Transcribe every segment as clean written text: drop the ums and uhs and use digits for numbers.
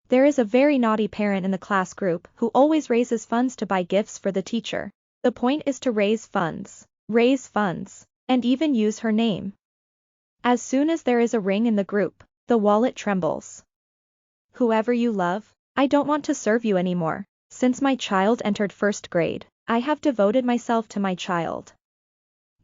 There is a very naughty parent in the class group who always raises funds to buy gifts for the teacher. The point is to raise funds, and even use her name. As soon as there is a ring in the group, the wallet trembles. Whoever you love, I don't want to serve you anymore. Since my child entered first grade, I have devoted myself to my child.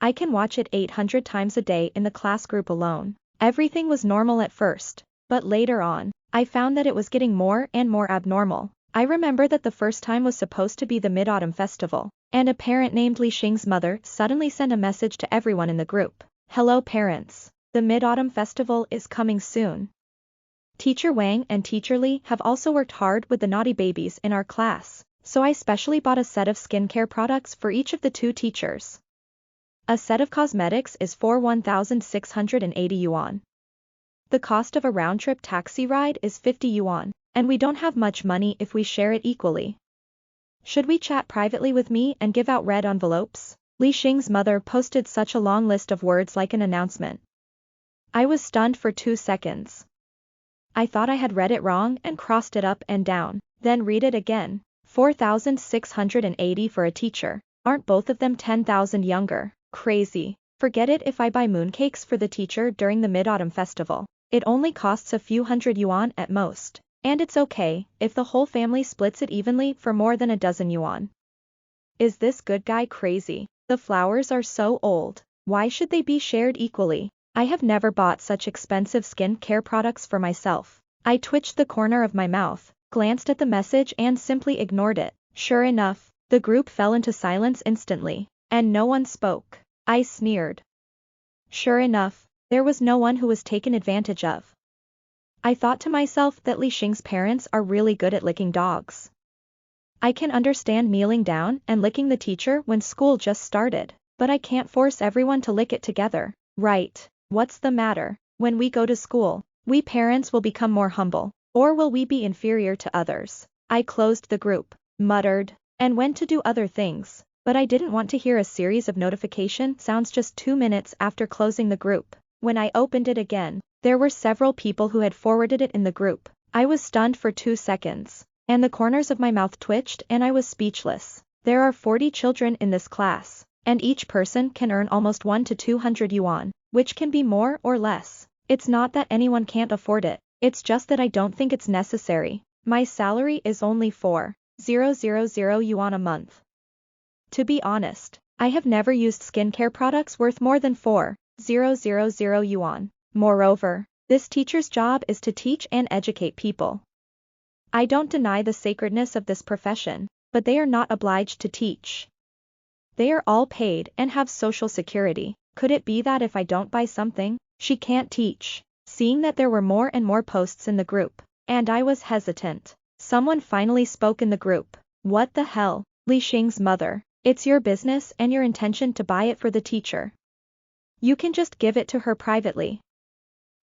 I can watch it 800 times a day in the class group alone. Everything was normal at first, but later on, I found that it was getting more and more abnormal. I remember that the first time was supposed to be the Mid-Autumn Festival, and a parent named Li Xing's mother suddenly sent a message to everyone in the group. Hello parents, the Mid-Autumn Festival is coming soon. Teacher Wang and Teacher Li have also worked hard with the naughty babies in our class, so I specially bought a set of skincare products for each of the 2 teachers. A set of cosmetics is for 1,680 yuan. The cost of a round-trip taxi ride is 50 yuan, and we don't have much money if we share it equally. Should we chat privately with me and give out red envelopes? Li Xing's mother posted such a long list of words like an announcement. I was stunned for 2 seconds. I thought I had read it wrong and crossed it up and down, then read it again. 4,680 for a teacher. Aren't both of them 10,000 younger? Crazy. Forget it if I buy mooncakes for the teacher during the Mid-Autumn Festival. It only costs a few hundred yuan at most, and it's okay if the whole family splits it evenly for more than a dozen yuan. Is this good guy crazy? The flowers are so old. Why should they be shared equally? I have never bought such expensive skin care products for myself. I twitched the corner of my mouth, glanced at the message and simply ignored it. Sure enough, the group fell into silence instantly, and no one spoke. I sneered. Sure enough, there was no one who was taken advantage of. I thought to myself that Li Xing's parents are really good at licking dogs. I can understand kneeling down and licking the teacher when school just started, but I can't force everyone to lick it together, right? What's the matter? When we go to school, we parents will become more humble, or will we be inferior to others? I closed the group, muttered, and went to do other things, but I didn't want to hear a series of notification sounds just 2 minutes after closing the group. When I opened it again, there were several people who had forwarded it in the group. I was stunned for 2 seconds, and the corners of my mouth twitched and I was speechless. There are 40 children in this class, and each person can earn almost 100 to 200 yuan, which can be more or less. It's not that anyone can't afford it, it's just that I don't think it's necessary. My salary is only 4,000 yuan a month. To be honest, I have never used skincare products worth more than 4,000 yuan. Moreover, this teacher's job is to teach and educate people. I don't deny the sacredness of this profession, but they are not obliged to teach. They are all paid and have social security. Could it be that if I don't buy something, she can't teach? Seeing that there were more and more posts in the group, and I was hesitant, someone finally spoke in the group. What the hell? Li Xing's mother. It's your business and your intention to buy it for the teacher. You can just give it to her privately.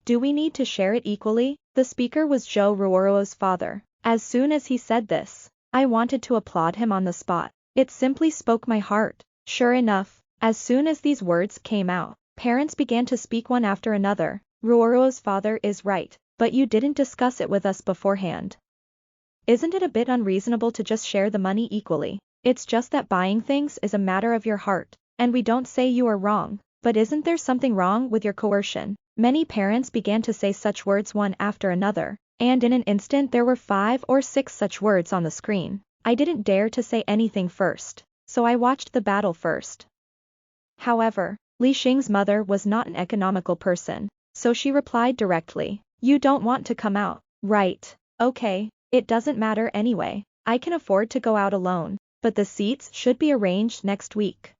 Do we need to share it equally? The speaker was Zhou Ruoro's father. As soon as he said this, I wanted to applaud him on the spot. It simply spoke my heart. Sure enough, as soon as these words came out, parents began to speak one after another. Ruoro's father is right, but you didn't discuss it with us beforehand. Isn't it a bit unreasonable to just share the money equally? It's just that buying things is a matter of your heart, and we don't say you are wrong, but isn't there something wrong with your coercion? Many parents began to say such words one after another, and in an instant there were 5 or 6 such words on the screen. I didn't dare to say anything first, so I watched the battle first. However, Li Xing's mother was not an economical person, so she replied directly, "You don't want to come out, right? Okay, it doesn't matter anyway. I can afford to go out alone, but the seats should be arranged next week.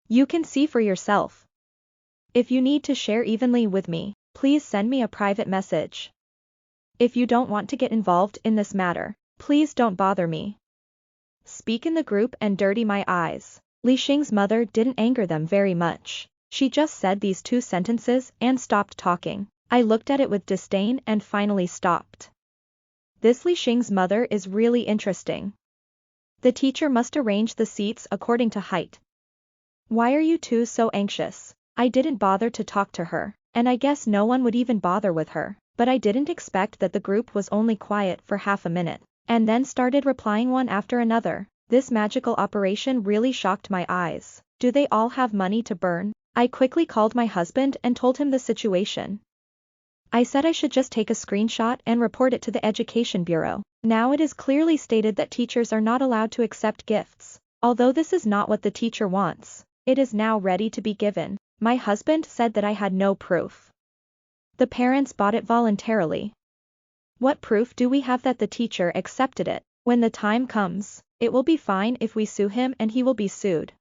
You can see for yourself. If you need to share evenly with me, please send me a private message. If you don't want to get involved in this matter, please don't bother me. Speak in the group and dirty my eyes." Li Xing's mother didn't anger them very much. She just said these 2 sentences and stopped talking. I looked at it with disdain and finally stopped. This Li Xing's mother is really interesting. The teacher must arrange the seats according to height. Why are you 2 so anxious? I didn't bother to talk to her, and I guess no one would even bother with her. but I didn't expect that the group was only quiet for half a minute, and then started replying one after another. This magical operation really shocked my eyes. Do they all have money to burn? I quickly called my husband and told him the situation. I said I should just take a screenshot and report it to the Education Bureau. Now it is clearly stated that teachers are not allowed to accept gifts. Although this is not what the teacher wants, it is now ready to be given. My husband said that I had no proof. The parents bought it voluntarily. What proof do we have that the teacher accepted it? When the time comes, it will be fine if we sue him and he will be sued.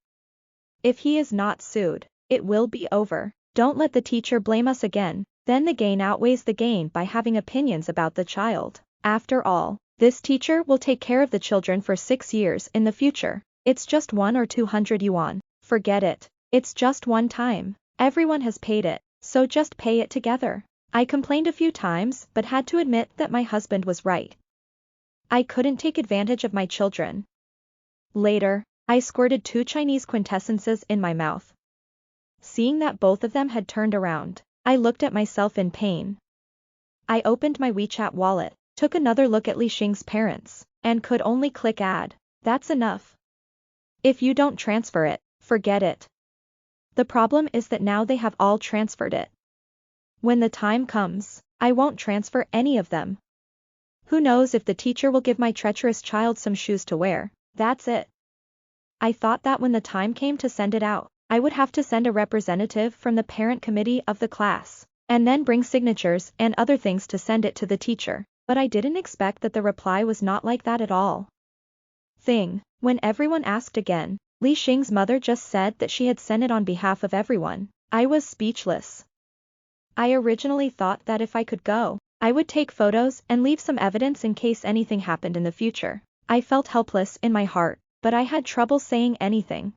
If he is not sued, it will be over. Don't let the teacher blame us again. Then the gain outweighs the gain by having opinions about the child. After all, this teacher will take care of the children for 6 years in the future. It's just 1 or 200 yuan. Forget it. It's just one time. Everyone has paid it, so just pay it together. I complained a few times but had to admit that my husband was right. I couldn't take advantage of my children. Later, I squirted 2 Chinese quintessences in my mouth. Seeing that both of them had turned around, I looked at myself in pain. I opened my WeChat wallet, took another look at Li Xing's parents, and could only click add. That's enough. If you don't transfer it, forget it. The problem is that now they have all transferred it. When the time comes, I won't transfer any of them. Who knows if the teacher will give my treacherous child some shoes to wear. That's it. I thought that when the time came to send it out, I would have to send a representative from the parent committee of the class, and then bring signatures and other things to send it to the teacher, but I didn't expect that the reply was not like that at all. When everyone asked again, Li Xing's mother just said that she had sent it on behalf of everyone. I was speechless. I originally thought that if I could go, I would take photos and leave some evidence in case anything happened in the future. I felt helpless in my heart, but I had trouble saying anything.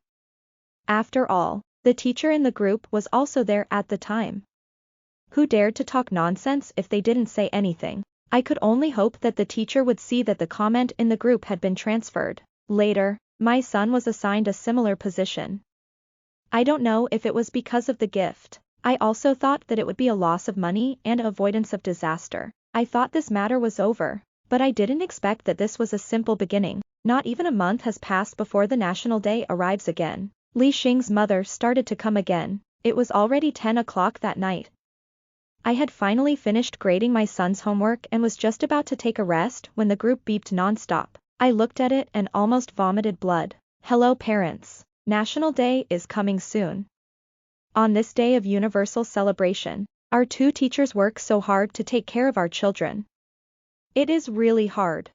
After all, the teacher in the group was also there at the time. Who dared to talk nonsense if they didn't say anything? I could only hope that the teacher would see that the comment in the group had been transferred. Later, my son was assigned a similar position. I don't know if it was because of the gift. I also thought that it would be a loss of money and avoidance of disaster. I thought this matter was over, but I didn't expect that this was a simple beginning. Not even a month has passed before the National Day arrives again. Li Xing's mother started to come again. It was already 10 o'clock that night. I had finally finished grading my son's homework and was just about to take a rest when the group beeped non-stop. I looked at it and almost vomited blood. Hello parents. National Day is coming soon. On this day of universal celebration, our 2 teachers work so hard to take care of our children. It is really hard.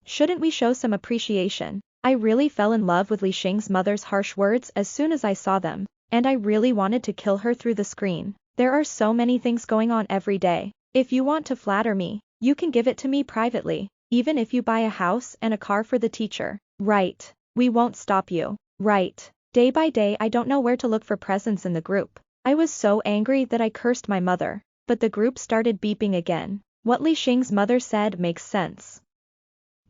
Shouldn't we show some appreciation? I really fell in love with Li Xing's mother's harsh words as soon as I saw them, and I really wanted to kill her through the screen. There are so many things going on every day. If you want to flatter me, you can give it to me privately, even if you buy a house and a car for the teacher. Right. We won't stop you. Right. Day by day I don't know where to look for presents in the group. I was so angry that I cursed my mother, but the group started beeping again. What Li Xing's mother said makes sense.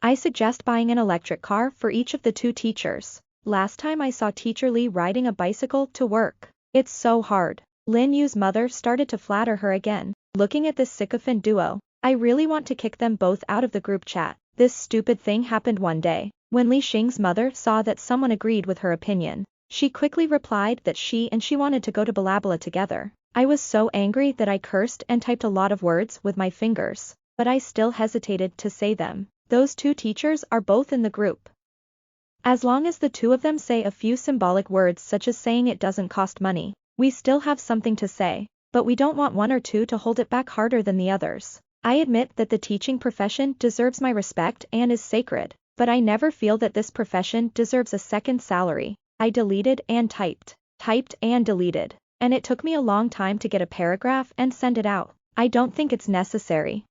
I suggest buying an electric car for each of the 2 teachers. Last time I saw Teacher Li riding a bicycle to work. It's so hard. Lin Yu's mother started to flatter her again. Looking at this sycophant duo, I really want to kick them both out of the group chat. This stupid thing happened one day. When Li Xing's mother saw that someone agreed with her opinion, she quickly replied that she wanted to go to Balabala together. I was so angry that I cursed and typed a lot of words with my fingers, but I still hesitated to say them. Those 2 teachers are both in the group. As long as the 2 of them say a few symbolic words such as saying it doesn't cost money, we still have something to say, but we don't want 1 or 2 to hold it back harder than the others. I admit that the teaching profession deserves my respect and is sacred, but I never feel that this profession deserves a second salary. I deleted and typed and deleted, and it took me a long time to get a paragraph and send it out. I don't think it's necessary.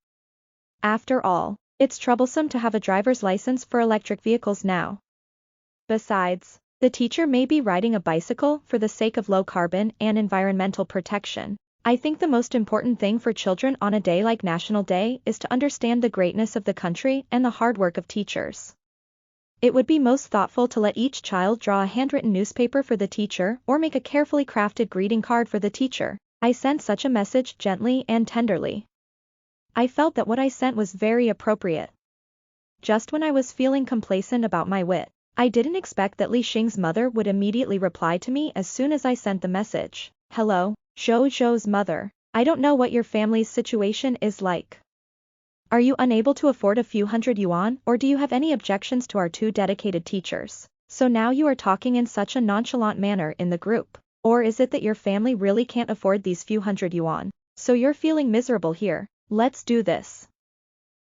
After all, it's troublesome to have a driver's license for electric vehicles now. Besides, the teacher may be riding a bicycle for the sake of low carbon and environmental protection. I think the most important thing for children on a day like National Day is to understand the greatness of the country and the hard work of teachers. It would be most thoughtful to let each child draw a handwritten newspaper for the teacher or make a carefully crafted greeting card for the teacher. I sent such a message gently and tenderly. I felt that what I sent was very appropriate. Just when I was feeling complacent about my wit, I didn't expect that Li Xing's mother would immediately reply to me as soon as I sent the message. Hello, Zhou's mother. I don't know what your family's situation is like. Are you unable to afford a few hundred yuan, or do you have any objections to our two dedicated teachers? So now you are talking in such a nonchalant manner in the group. Or is it that your family really can't afford these few hundred yuan? So you're feeling miserable here. Let's do this.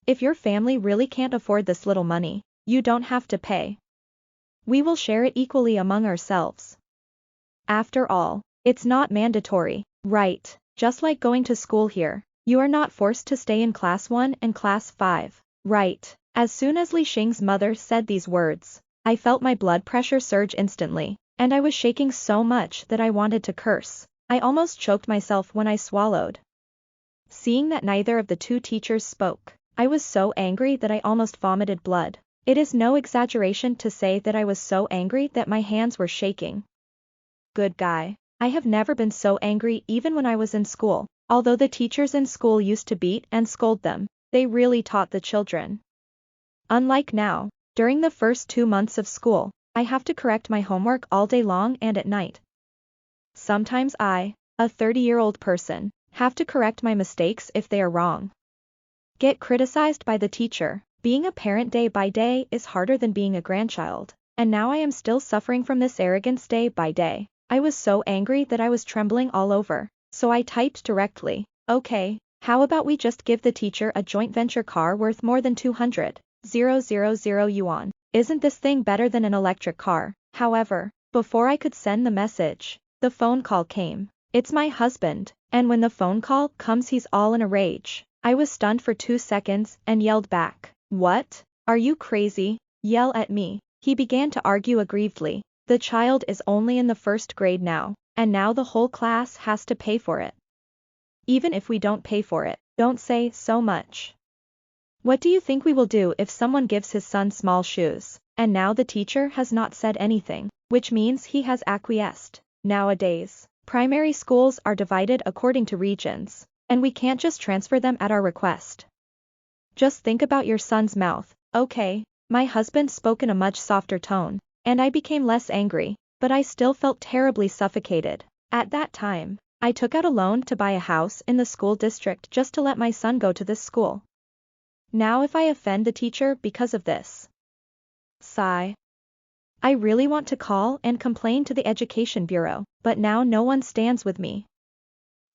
If your family really can't afford this little money, you don't have to pay. We will share it equally among ourselves. After all, it's not mandatory, right? Just like going to school here. You are not forced to stay in class 1 and class 5, right? As soon as Li Xing's mother said these words, I felt my blood pressure surge instantly, and I was shaking so much that I wanted to curse. I almost choked myself when I swallowed. Seeing that neither of the two teachers spoke, I was so angry that I almost vomited blood. It is no exaggeration to say that I was so angry that my hands were shaking. Good guy. I have never been so angry even when I was in school. Although the teachers in school used to beat and scold them, they really taught the children. Unlike now, during the first 2 months of school, I have to correct my homework all day long and at night. Sometimes I, a 30-year-old person, have to correct my mistakes if they are wrong. Get criticized by the teacher. Being a parent day by day is harder than being a grandchild, and now I am still suffering from this arrogance day by day. I was so angry that I was trembling all over. So I typed directly, okay, how about we just give the teacher a joint venture car worth more than 200,000 yuan. Isn't this thing better than an electric car? However, before I could send the message, the phone call came. It's my husband, and when the phone call comes he's all in a rage. I was stunned for 2 seconds and yelled back, what? Are you crazy? Yell at me. He began to argue aggrievedly. The child is only in the 1st grade now. And now the whole class has to pay for it. Even if we don't pay for it, don't say so much. What do you think we will do if someone gives his son small shoes? And now the teacher has not said anything, which means he has acquiesced. Nowadays, primary schools are divided according to regions, and we can't just transfer them at our request. Just think about your son's mouth. Okay, my husband spoke in a much softer tone, and I became less angry. But I still felt terribly suffocated. At that time, I took out a loan to buy a house in the school district just to let my son go to this school. Now if I offend the teacher because of this. Sigh. I really want to call and complain to the Education Bureau, but now no one stands with me.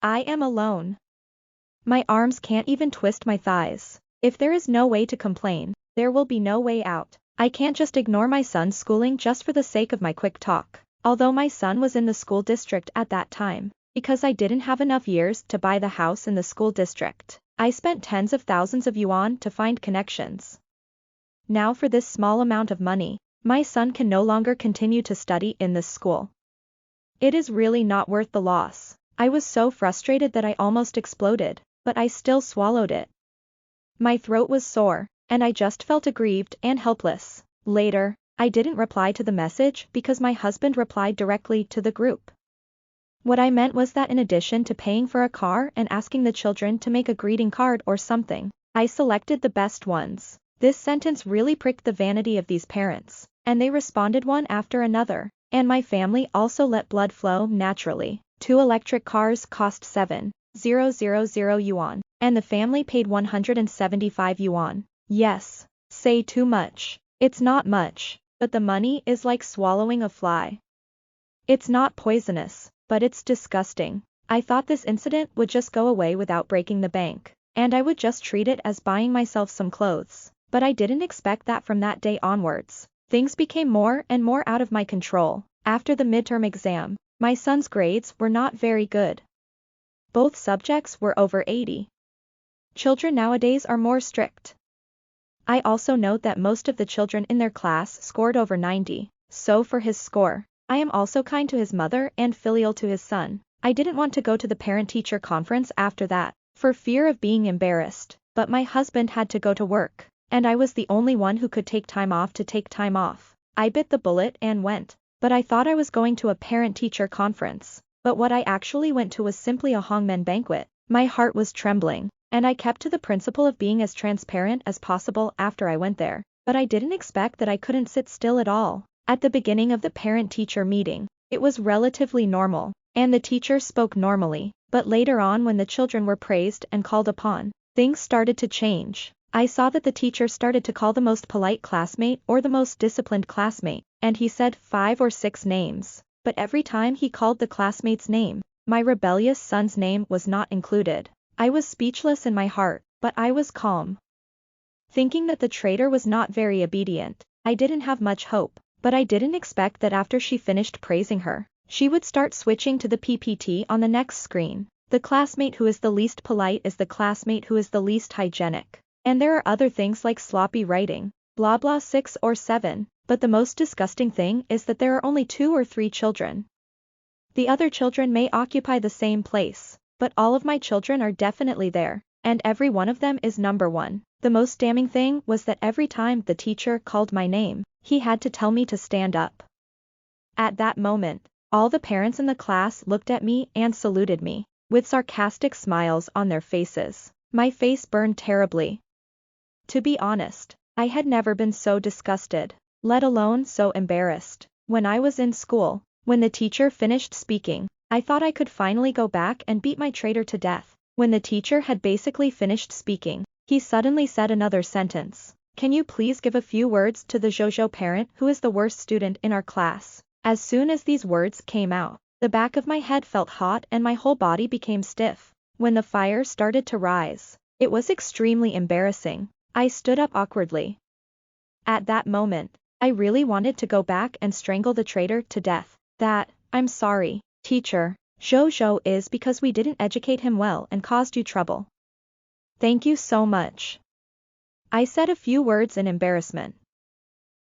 I am alone. My arms can't even twist my thighs. If there is no way to complain, there will be no way out. I can't just ignore my son's schooling just for the sake of my quick talk. Although my son was in the school district at that time, because I didn't have enough years to buy the house in the school district, I spent tens of thousands of yuan to find connections. Now for this small amount of money, my son can no longer continue to study in this school. It is really not worth the loss. I was so frustrated that I almost exploded, but I still swallowed it. My throat was sore, and I just felt aggrieved and helpless. Later, I didn't reply to the message because my husband replied directly to the group. What I meant was that in addition to paying for a car and asking the children to make a greeting card or something, I selected the best ones. This sentence really pricked the vanity of these parents, and they responded one after another, and my family also let blood flow naturally. 2 electric cars cost 7,000 yuan, and the family paid 175 yuan. Yes, say too much. It's not much, but the money is like swallowing a fly. It's not poisonous, but it's disgusting. I thought this incident would just go away without breaking the bank, and I would just treat it as buying myself some clothes. But I didn't expect that from that day onwards. Things became more and more out of my control. After the midterm exam, my son's grades were not very good. Both subjects were over 80. Children nowadays are more strict. I also note that most of the children in their class scored over 90, so for his score, I am also kind to his mother and filial to his son. I didn't want to go to the parent-teacher conference after that, for fear of being embarrassed, but my husband had to go to work, and I was the only one who could take time off to take time off. I bit the bullet and went, but I thought I was going to a parent-teacher conference, but what I actually went to was simply a hongmen banquet. My heart was trembling. and I kept to the principle of being as transparent as possible after I went there. But I didn't expect that I couldn't sit still at all. At the beginning of the parent-teacher meeting, it was relatively normal, and the teacher spoke normally, but later on when the children were praised and called upon, things started to change. I saw that the teacher started to call the most polite classmate or the most disciplined classmate, and he said 5 or 6 names, but every time he called the classmate's name, my rebellious son's name was not included. I was speechless in my heart, but I was calm. Thinking that the traitor was not very obedient, I didn't have much hope, but I didn't expect that after she finished praising her, she would start switching to the PPT on the next screen. The classmate who is the least polite is the classmate who is the least hygienic. And there are other things like sloppy writing, blah blah 6 or 7, but the most disgusting thing is that there are only 2 or 3 children. The other children may occupy the same place, but all of my children are definitely there, and every one of them is number 1. The most damning thing was that every time the teacher called my name, he had to tell me to stand up. At that moment, all the parents in the class looked at me and saluted me, with sarcastic smiles on their faces. My face burned terribly. To be honest, I had never been so disgusted, let alone so embarrassed. When I was in school, when the teacher finished speaking, I thought I could finally go back and beat my traitor to death. When the teacher had basically finished speaking, he suddenly said another sentence. Can you please give a few words to the Jojo parent who is the worst student in our class? As soon as these words came out, the back of my head felt hot and my whole body became stiff. When the fire started to rise, it was extremely embarrassing. I stood up awkwardly. At that moment, I really wanted to go back and strangle the traitor to death. I'm sorry, teacher, Jojo is because we didn't educate him well and caused you trouble. Thank you so much. I said a few words in embarrassment.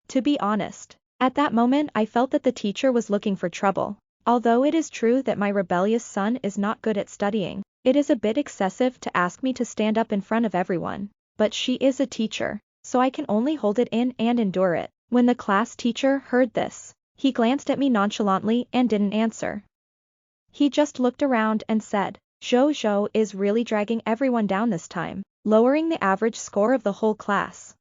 To be honest, at that moment I felt that the teacher was looking for trouble. Although it is true that my rebellious son is not good at studying, it is a bit excessive to ask me to stand up in front of everyone. But she is a teacher, so I can only hold it in and endure it. When the class teacher heard this, he glanced at me nonchalantly and didn't answer. He just looked around and said, Jojo is really dragging everyone down this time, lowering the average score of the whole class.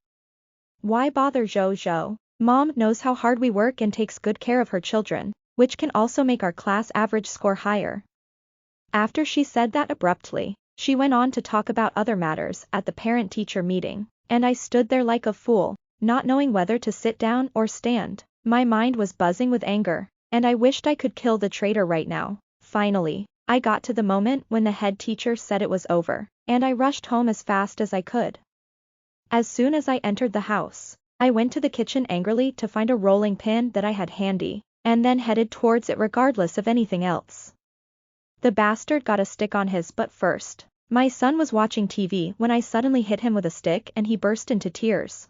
Why bother Jojo? Mom knows how hard we work and takes good care of her children, which can also make our class average score higher. After she said that abruptly, she went on to talk about other matters at the parent-teacher meeting, and I stood there like a fool, not knowing whether to sit down or stand. My mind was buzzing with anger, and I wished I could kill the traitor right now. Finally, I got to the moment when the head teacher said it was over, and I rushed home as fast as I could. As soon as I entered the house, I went to the kitchen angrily to find a rolling pin that I had handy, and then headed towards it regardless of anything else. The bastard got a stick on his butt first. My son was watching TV when I suddenly hit him with a stick and he burst into tears.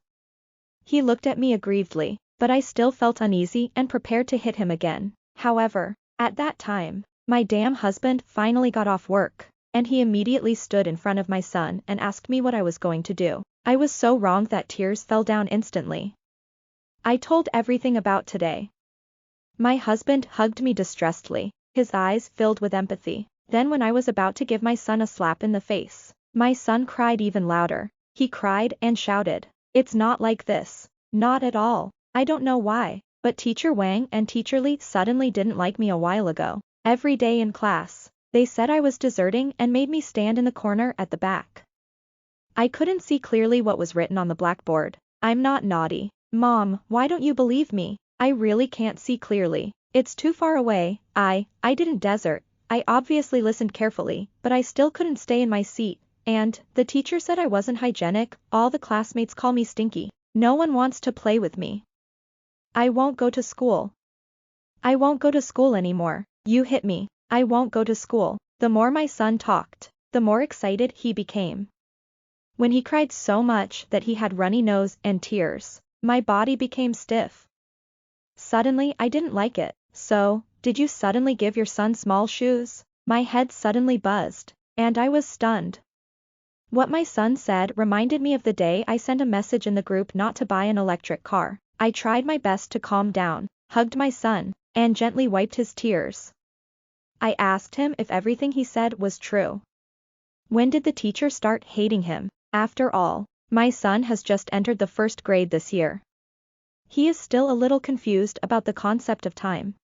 He looked at me aggrievedly, but I still felt uneasy and prepared to hit him again. However, at that time, my damn husband finally got off work, and he immediately stood in front of my son and asked me what I was going to do. I was so wrong that tears fell down instantly. I told everything about today. My husband hugged me distressedly, his eyes filled with empathy. Then when I was about to give my son a slap in the face, my son cried even louder. He cried and shouted, "It's not like this. Not at all. I don't know why, but Teacher Wang and Teacher Li suddenly didn't like me a while ago. Every day in class, they said I was deserting and made me stand in the corner at the back. I couldn't see clearly what was written on the blackboard. I'm not naughty. Mom, why don't you believe me? I really can't see clearly. It's too far away. I didn't desert. I obviously listened carefully, but I still couldn't stay in my seat, and the teacher said I wasn't hygienic. All the classmates call me stinky. No one wants to play with me. I won't go to school. I won't go to school anymore. You hit me. I won't go to school." The more my son talked, the more excited he became. When he cried so much that he had runny nose and tears, my body became stiff. Suddenly I didn't like it. "So, did you suddenly give your son small shoes?" My head suddenly buzzed, and I was stunned. What my son said reminded me of the day I sent a message in the group not to buy an electric car. I tried my best to calm down, hugged my son, and gently wiped his tears. I asked him if everything he said was true. When did the teacher start hating him? After all, my son has just entered the first grade this year. He is still a little confused about the concept of time.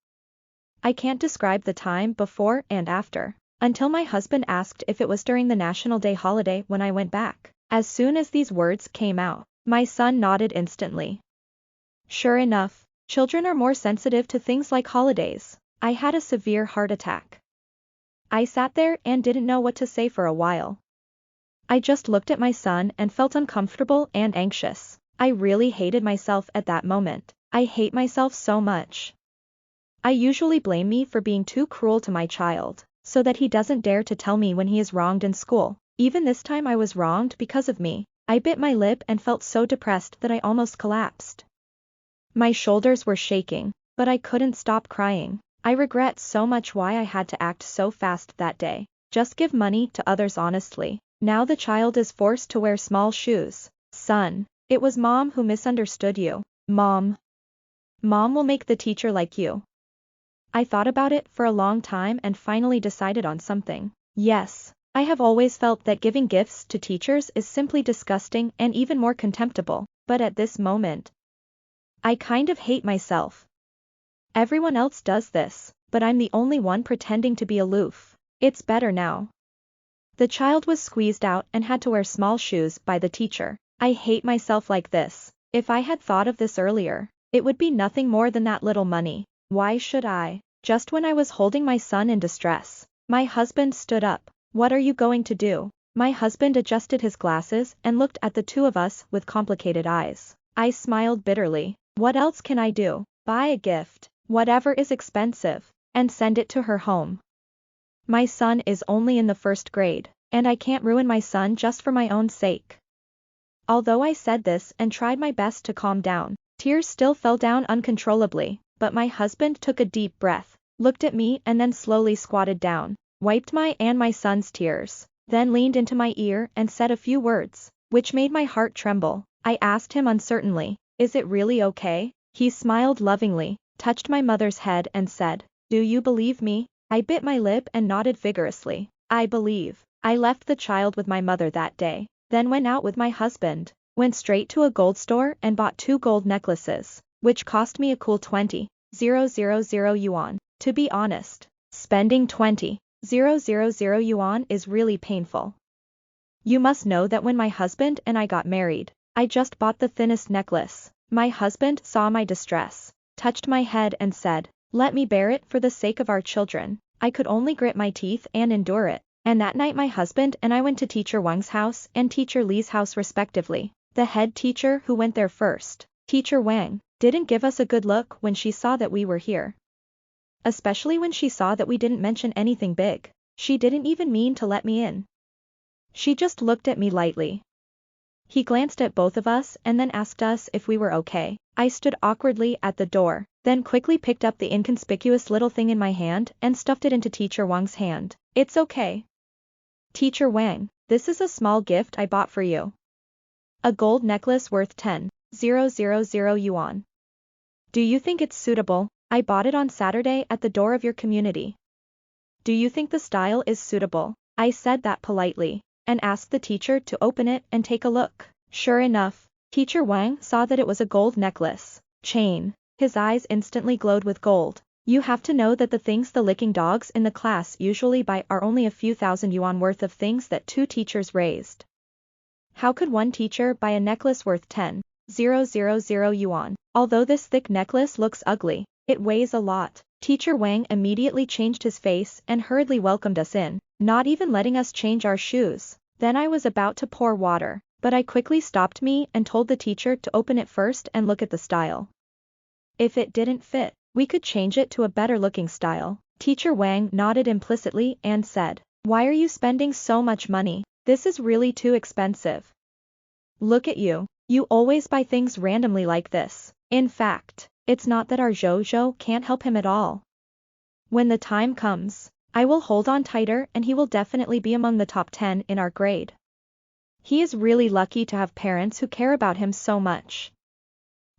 I can't describe the time before and after, until my husband asked if it was during the National Day holiday when I went back. As soon as these words came out, my son nodded instantly. Sure enough, children are more sensitive to things like holidays. I had a severe heart attack. I sat there and didn't know what to say for a while. I just looked at my son and felt uncomfortable and anxious. I really hated myself at that moment. I hate myself so much. I usually blame me for being too cruel to my child, so that he doesn't dare to tell me when he is wronged in school. Even this time I was wronged because of me. I bit my lip and felt so depressed that I almost collapsed. My shoulders were shaking, but I couldn't stop crying. I regret so much why I had to act so fast that day. Just give money to others honestly. Now the child is forced to wear small shoes. Son, it was Mom who misunderstood you. Mom will make the teacher like you. I thought about it for a long time and finally decided on something. Yes, I have always felt that giving gifts to teachers is simply disgusting and even more contemptible, but at this moment, I kind of hate myself. Everyone else does this, but I'm the only one pretending to be aloof. It's better now. The child was squeezed out and had to wear small shoes by the teacher. I hate myself like this. If I had thought of this earlier, it would be nothing more than that little money. Why should I? Just when I was holding my son in distress, my husband stood up. What are you going to do? My husband adjusted his glasses and looked at the two of us with complicated eyes. I smiled bitterly. What else can I do? Buy a gift, whatever is expensive, and send it to her home. My son is only in the first grade, and I can't ruin my son just for my own sake. Although I said this and tried my best to calm down, tears still fell down uncontrollably, but my husband took a deep breath, looked at me and then slowly squatted down, wiped my and my son's tears, then leaned into my ear and said a few words, which made my heart tremble. I asked him uncertainly, "Is it really okay?" He smiled lovingly, touched my mother's head and said, "Do you believe me?" I bit my lip and nodded vigorously. I believe. I left the child with my mother that day, then went out with my husband, went straight to a gold store and bought 2 gold necklaces, which cost me a cool 20,000 yuan. To be honest, spending 20,000 yuan is really painful. You must know that when my husband and I got married, I just bought the thinnest necklace. My husband saw my distress, touched my head and said, "Let me bear it for the sake of our children." I could only grit my teeth and endure it. And that night my husband and I went to Teacher Wang's house and Teacher Li's house respectively. The head teacher who went there first, Teacher Wang, didn't give us a good look when she saw that we were here. Especially when she saw that we didn't mention anything big. She didn't even mean to let me in. She just looked at me lightly. He glanced at both of us and then asked us if we were okay. I stood awkwardly at the door, then quickly picked up the inconspicuous little thing in my hand and stuffed it into Teacher Wang's hand. "It's okay. Teacher Wang, this is a small gift I bought for you. A gold necklace worth 10,000 yuan. Do you think it's suitable? I bought it on Saturday at the door of your community. Do you think the style is suitable?" I said that politely, and asked the teacher to open it and take a look. Sure enough, Teacher Wang saw that it was a gold necklace chain. His eyes instantly glowed with gold. You have to know that the things the licking dogs in the class usually buy are only a few thousand yuan worth of things that 2 teachers raised. How could one teacher buy a necklace worth 10,000 yuan? Although this thick necklace looks ugly, it weighs a lot. Teacher Wang immediately changed his face and hurriedly welcomed us in, not even letting us change our shoes. Then I was about to pour water, but I quickly stopped me and told the teacher to open it first and look at the style. If it didn't fit, we could change it to a better looking style. Teacher Wang nodded implicitly and said, "Why are you spending so much money? This is really too expensive. Look at you. You always buy things randomly like this. In fact, it's not that our Zhou can't help him at all. When the time comes, I will hold on tighter and he will definitely be among the top 10 in our grade. He is really lucky to have parents who care about him so much."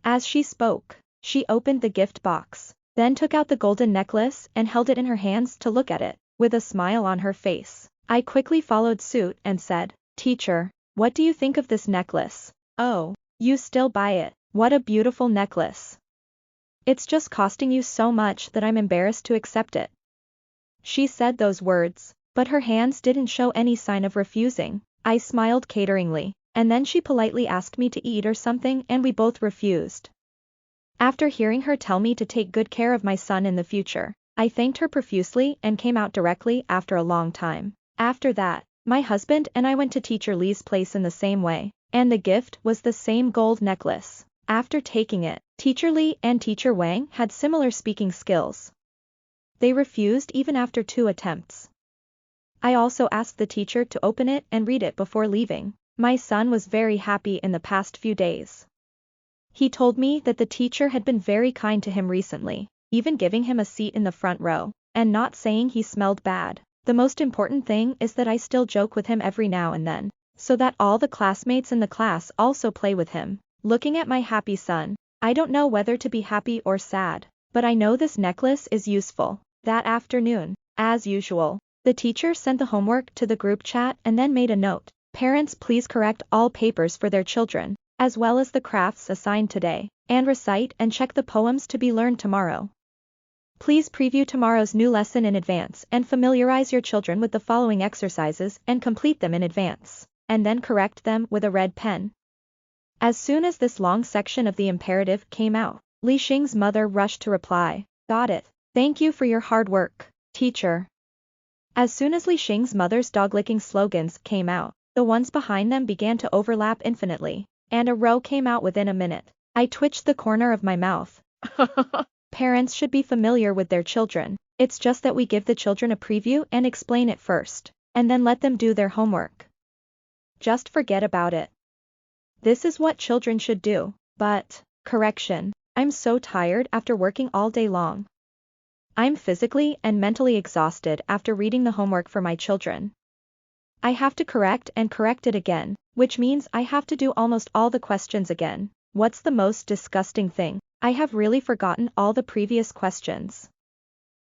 As she spoke, she opened the gift box, then took out the golden necklace and held it in her hands to look at it, with a smile on her face. I quickly followed suit and said, "Teacher, what do you think of this necklace? Oh, you still buy it? What a beautiful necklace. It's just costing you so much that I'm embarrassed to accept it." She said those words, but her hands didn't show any sign of refusing. I smiled cateringly, and then she politely asked me to eat or something and we both refused. After hearing her tell me to take good care of my son in the future, I thanked her profusely and came out directly after a long time. After that, my husband and I went to Teacher Lee's place in the same way, and the gift was the same gold necklace. After taking it, Teacher Lee and Teacher Wang had similar speaking skills. They refused even after 2 attempts. I also asked the teacher to open it and read it before leaving. My son was very happy in the past few days. He told me that the teacher had been very kind to him recently, even giving him a seat in the front row, and not saying he smelled bad. The most important thing is that I still joke with him every now and then, so that all the classmates in the class also play with him. Looking at my happy son, I don't know whether to be happy or sad, but I know this necklace is useful. That afternoon, as usual, the teacher sent the homework to the group chat and then made a note. Parents, please correct all papers for their children, as well as the crafts assigned today, and recite and check the poems to be learned tomorrow. Please preview tomorrow's new lesson in advance and familiarize your children with the following exercises and complete them in advance, and then correct them with a red pen. As soon as this long section of the imperative came out, Li Xing's mother rushed to reply, "Got it. Thank you for your hard work, teacher." As soon as Li Xing's mother's dog-licking slogans came out, the ones behind them began to overlap infinitely, and a row came out within a minute. I twitched the corner of my mouth. Parents should be familiar with their children. It's just that we give the children a preview and explain it first, and then let them do their homework. Just forget about it. This is what children should do. But, correction, I'm so tired after working all day long. I'm physically and mentally exhausted after reading the homework for my children. I have to correct and correct it again, which means I have to do almost all the questions again. What's the most disgusting thing? I have really forgotten all the previous questions.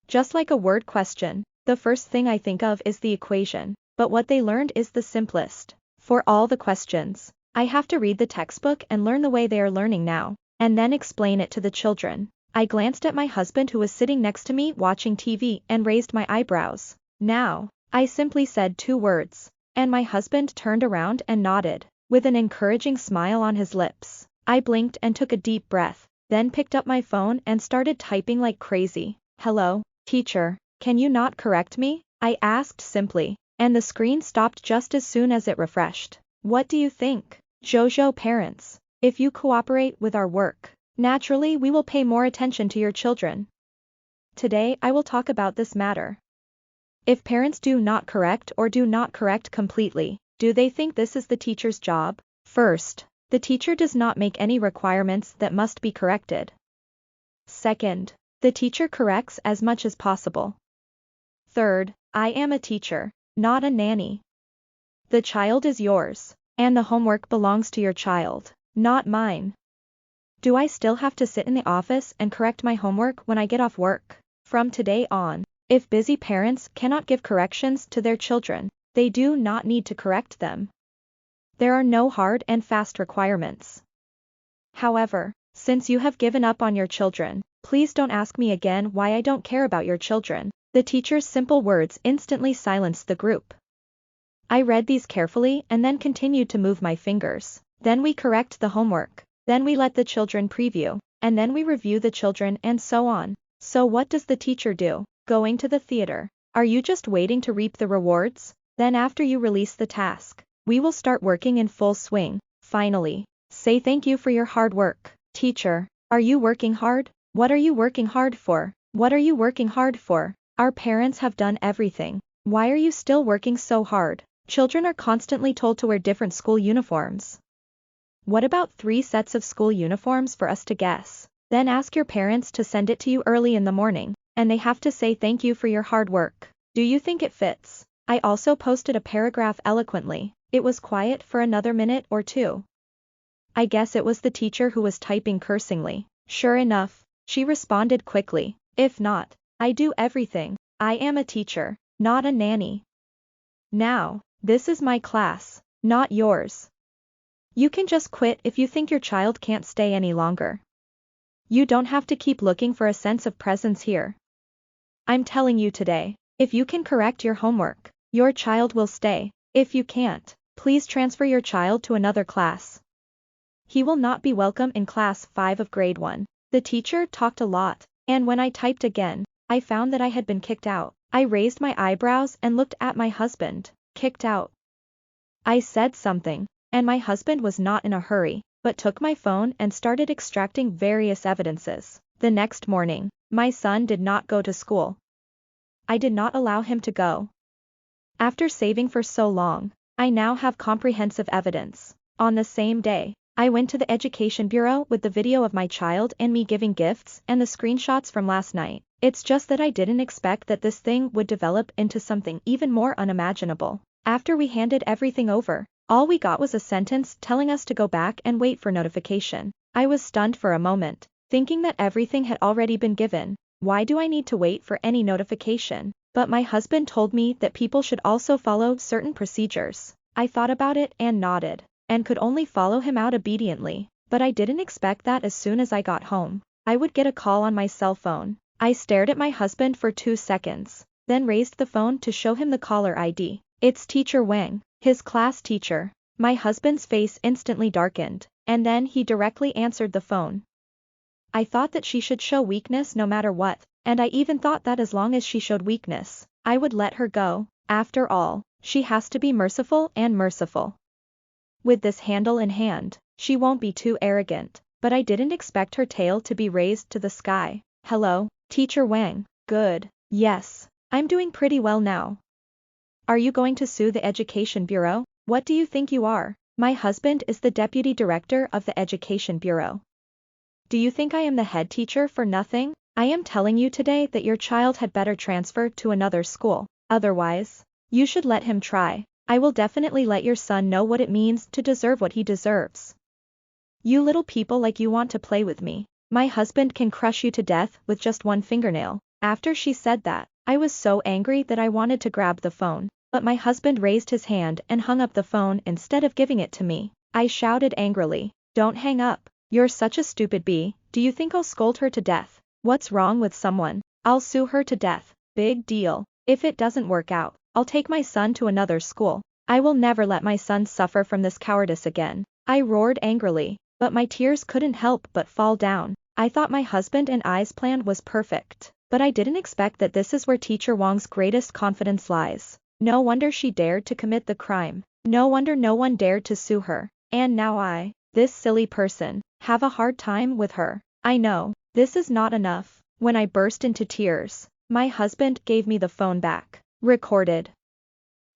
Just like a word question, the first thing I think of is the equation, but what they learned is the simplest. For all the questions, I have to read the textbook and learn the way they are learning now, and then explain it to the children. I glanced at my husband who was sitting next to me watching TV and raised my eyebrows. Now, I simply said 2 words, and my husband turned around and nodded, with an encouraging smile on his lips. I blinked and took a deep breath, then picked up my phone and started typing like crazy. "Hello, teacher, can you not correct me?" I asked simply, and the screen stopped just as soon as it refreshed. What do you think? Jojo parents, if you cooperate with our work, naturally we will pay more attention to your children. Today I will talk about this matter. If parents do not correct or do not correct completely, do they think this is the teacher's job? First, the teacher does not make any requirements that must be corrected. Second, the teacher corrects as much as possible. Third, I am a teacher, not a nanny. The child is yours, and the homework belongs to your child, not mine. Do I still have to sit in the office and correct my homework when I get off work? From today on, if busy parents cannot give corrections to their children, they do not need to correct them. There are no hard and fast requirements. However, since you have given up on your children, please don't ask me again why I don't care about your children. The teacher's simple words instantly silenced the group. I read these carefully and then continued to move my fingers. Then we correct the homework. Then we let the children preview, and then we review the children and so on. So what does the teacher do? Going to the theater. Are you just waiting to reap the rewards? Then after you release the task, we will start working in full swing. Finally, say thank you for your hard work. Teacher, are you working hard? What are you working hard for? What are you working hard for? Our parents have done everything. Why are you still working so hard? Children are constantly told to wear different school uniforms. What about 3 sets of school uniforms for us to guess? Then ask your parents to send it to you early in the morning, and they have to say thank you for your hard work. Do you think it fits? I also posted a paragraph eloquently. It was quiet for another minute or 2. I guess it was the teacher who was typing cursingly. Sure enough, she responded quickly. If not, I do everything. I am a teacher, not a nanny. Now, this is my class, not yours. You can just quit if you think your child can't stay any longer. You don't have to keep looking for a sense of presence here. I'm telling you today, if you can correct your homework, your child will stay. If you can't, please transfer your child to another class. He will not be welcome in class 5 of grade 1. The teacher talked a lot, and when I typed again, I found that I had been kicked out. I raised my eyebrows and looked at my husband. Kicked out. I said something, and my husband was not in a hurry, but took my phone and started extracting various evidences. The next morning, my son did not go to school. I did not allow him to go. After saving for so long, I now have comprehensive evidence. On the same day, I went to the Education Bureau with the video of my child and me giving gifts and the screenshots from last night. It's just that I didn't expect that this thing would develop into something even more unimaginable. After we handed everything over, all we got was a sentence telling us to go back and wait for notification. I was stunned for a moment, thinking that everything had already been given. Why do I need to wait for any notification? But my husband told me that people should also follow certain procedures. I thought about it and nodded, and could only follow him out obediently, but I didn't expect that as soon as I got home, I would get a call on my cell phone. I stared at my husband for 2 seconds, then raised the phone to show him the caller ID. It's Teacher Wang, his class teacher. My husband's face instantly darkened, and then he directly answered the phone. I thought that she should show weakness no matter what, and I even thought that as long as she showed weakness, I would let her go. After all, she has to be merciful and merciful. With this handle in hand, she won't be too arrogant, but I didn't expect her tail to be raised to the sky. Hello, Teacher Wang. Good. Yes, I'm doing pretty well now. Are you going to sue the Education Bureau? What do you think you are? My husband is the deputy director of the Education Bureau. Do you think I am the head teacher for nothing? I am telling you today that your child had better transfer to another school. Otherwise, you should let him try. I will definitely let your son know what it means to deserve what he deserves. You little people like you want to play with me. My husband can crush you to death with just one fingernail. After she said that, I was so angry that I wanted to grab the phone, but my husband raised his hand and hung up the phone instead of giving it to me. I shouted angrily, "Don't hang up. You're such a stupid bee. Do you think I'll scold her to death? What's wrong with someone? I'll sue her to death. Big deal. If it doesn't work out, I'll take my son to another school. I will never let my son suffer from this cowardice again." I roared angrily, but my tears couldn't help but fall down. I thought my husband and I's plan was perfect, but I didn't expect that this is where Teacher Wang's greatest confidence lies. No wonder she dared to commit the crime. No wonder no one dared to sue her. And now I, this silly person, have a hard time with her. I know, this is not enough. When I burst into tears, my husband gave me the phone back. Recorded.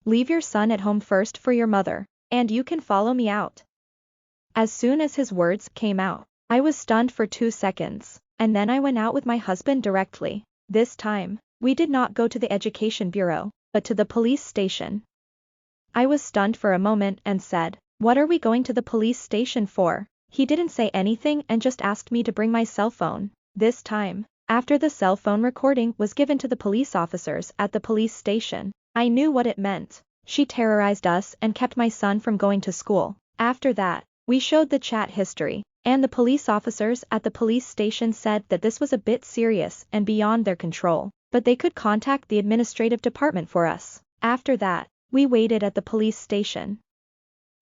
Leave your son at home first for your mother, and you can follow me out. As soon as his words came out, I was stunned for 2 seconds, and then I went out with my husband directly. This time, we did not go to the Education Bureau, but to the police station. I was stunned for a moment and said, "What are we going to the police station for?" He didn't say anything and just asked me to bring my cell phone. This time, after the cell phone recording was given to the police officers at the police station, I knew what it meant. She terrorized us and kept my son from going to school. After that, we showed the chat history, and the police officers at the police station said that this was a bit serious and beyond their control, but they could contact the administrative department for us. After that, we waited at the police station.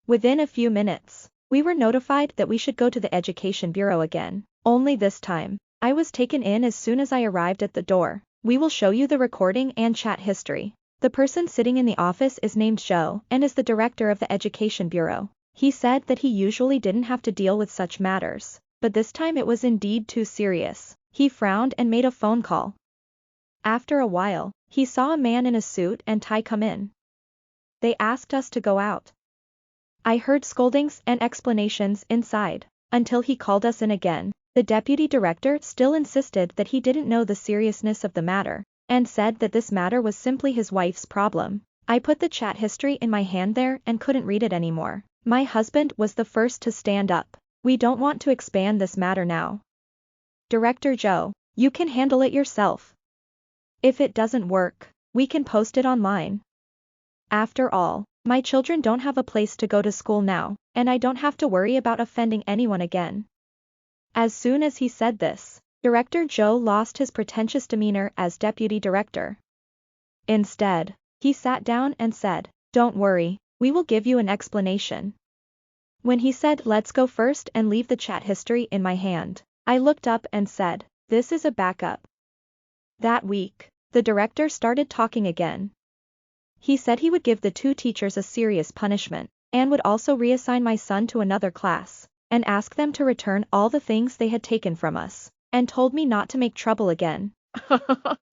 Within a few minutes, we were notified that we should go to the Education Bureau again. Only this time, I was taken in as soon as I arrived at the door. We will show you the recording and chat history. The person sitting in the office is named Joe and is the director of the Education Bureau. He said that he usually didn't have to deal with such matters, but this time it was indeed too serious. He frowned and made a phone call. After a while, he saw a man in a suit and tie come in. They asked us to go out. I heard scoldings and explanations inside, until he called us in again. The deputy director still insisted that he didn't know the seriousness of the matter, and said that this matter was simply his wife's problem. I put the chat history in my hand there and couldn't read it anymore. My husband was the first to stand up. "We don't want to expand this matter now. Director Joe, you can handle it yourself. If it doesn't work, we can post it online." After all, my children don't have a place to go to school now, and I don't have to worry about offending anyone again. As soon as he said this, Director Joe lost his pretentious demeanor as deputy director. Instead, he sat down and said, "Don't worry, we will give you an explanation." When he said, "Let's go first and leave the chat history in my hand," I looked up and said, "This is a backup." That week, the director started talking again. He said he would give the two teachers a serious punishment, and would also reassign my son to another class, and ask them to return all the things they had taken from us, and told me not to make trouble again.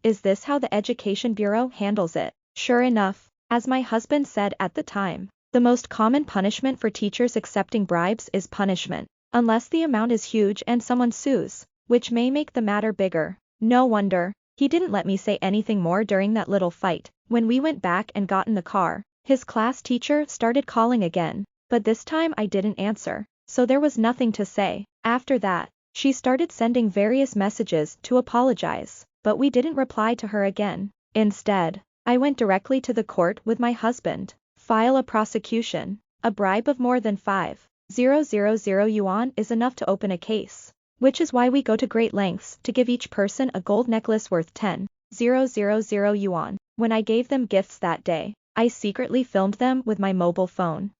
Is this how the Education Bureau handles it? Sure enough, as my husband said at the time, the most common punishment for teachers accepting bribes is punishment, unless the amount is huge and someone sues, which may make the matter bigger. No wonder he didn't let me say anything more during that little fight. When we went back and got in the car, his class teacher started calling again, but this time I didn't answer, so there was nothing to say. After that, she started sending various messages to apologize, but we didn't reply to her again. Instead, I went directly to the court with my husband, file a prosecution. A bribe of more than 5,000 yuan is enough to open a case, which is why we go to great lengths to give each person a gold necklace worth 10,000 yuan. When I gave them gifts that day, I secretly filmed them with my mobile phone.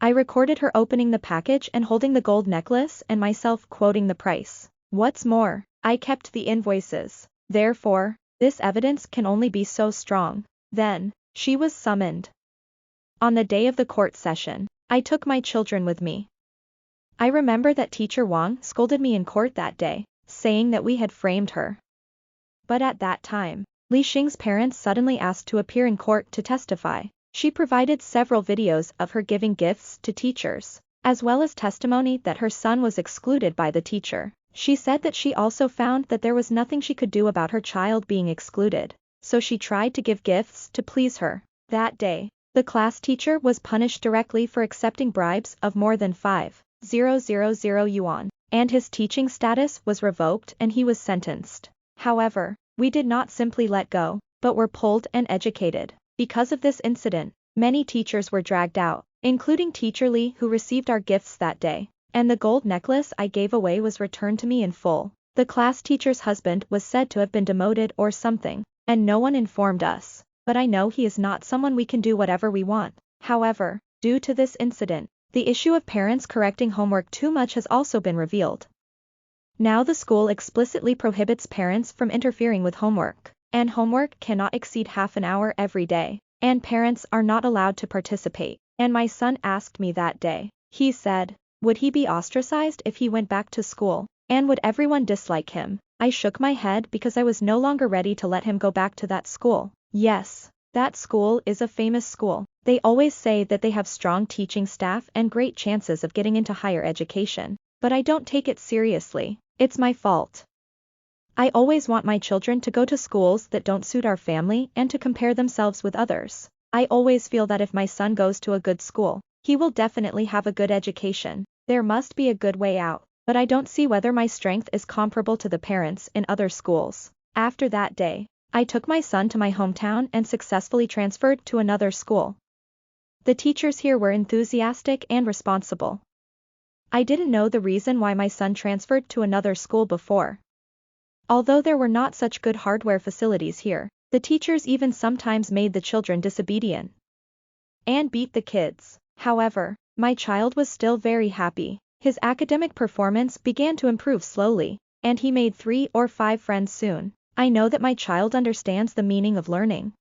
I recorded her opening the package and holding the gold necklace and myself quoting the price. What's more, I kept the invoices. Therefore, this evidence can only be so strong. Then, she was summoned. On the day of the court session, I took my children with me. I remember that Teacher Wang scolded me in court that day, saying that we had framed her. But at that time, Li Xing's parents suddenly asked to appear in court to testify. She provided several videos of her giving gifts to teachers, as well as testimony that her son was excluded by the teacher. She said that she also found that there was nothing she could do about her child being excluded, so she tried to give gifts to please her. That day, the class teacher was punished directly for accepting bribes of more than 5,000 yuan, and his teaching status was revoked and he was sentenced. However, we did not simply let go, but were pulled and educated. Because of this incident, many teachers were dragged out, including Teacher Li, who received our gifts that day, and the gold necklace I gave away was returned to me in full. The class teacher's husband was said to have been demoted or something, and no one informed us, but I know he is not someone we can do whatever we want. However, due to this incident, the issue of parents correcting homework too much has also been revealed. Now the school explicitly prohibits parents from interfering with homework, and homework cannot exceed half an hour every day, and parents are not allowed to participate. And my son asked me that day, he said, would he be ostracized if he went back to school, and would everyone dislike him? I shook my head because I was no longer ready to let him go back to that school. Yes, that school is a famous school. They always say that they have strong teaching staff and great chances of getting into higher education, but I don't take it seriously. It's my fault. I always want my children to go to schools that don't suit our family and to compare themselves with others. I always feel that if my son goes to a good school, he will definitely have a good education. There must be a good way out, but I don't see whether my strength is comparable to the parents in other schools. After that day, I took my son to my hometown and successfully transferred to another school. The teachers here were enthusiastic and responsible. I didn't know the reason why my son transferred to another school before. Although there were not such good hardware facilities here, the teachers even sometimes made the children disobedient and beat the kids. However, my child was still very happy. His academic performance began to improve slowly, and he made 3 or 5 friends soon. I know that my child understands the meaning of learning.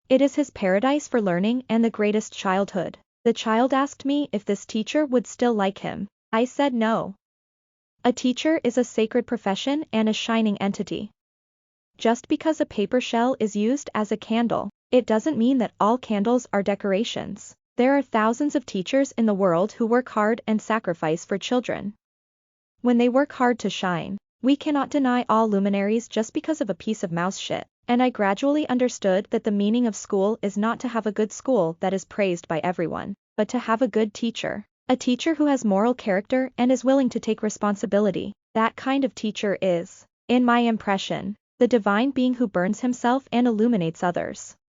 It is his paradise for learning and the greatest childhood. The child asked me if this teacher would still like him. I said no. A teacher is a sacred profession and a shining entity. Just because a paper shell is used as a candle, it doesn't mean that all candles are decorations. There are thousands of teachers in the world who work hard and sacrifice for children. When they work hard to shine, we cannot deny all luminaries just because of a piece of mouse shit. And I gradually understood that the meaning of school is not to have a good school that is praised by everyone, but to have a good teacher. A teacher who has moral character and is willing to take responsibility. That kind of teacher is, in my impression, the divine being who burns himself and illuminates others.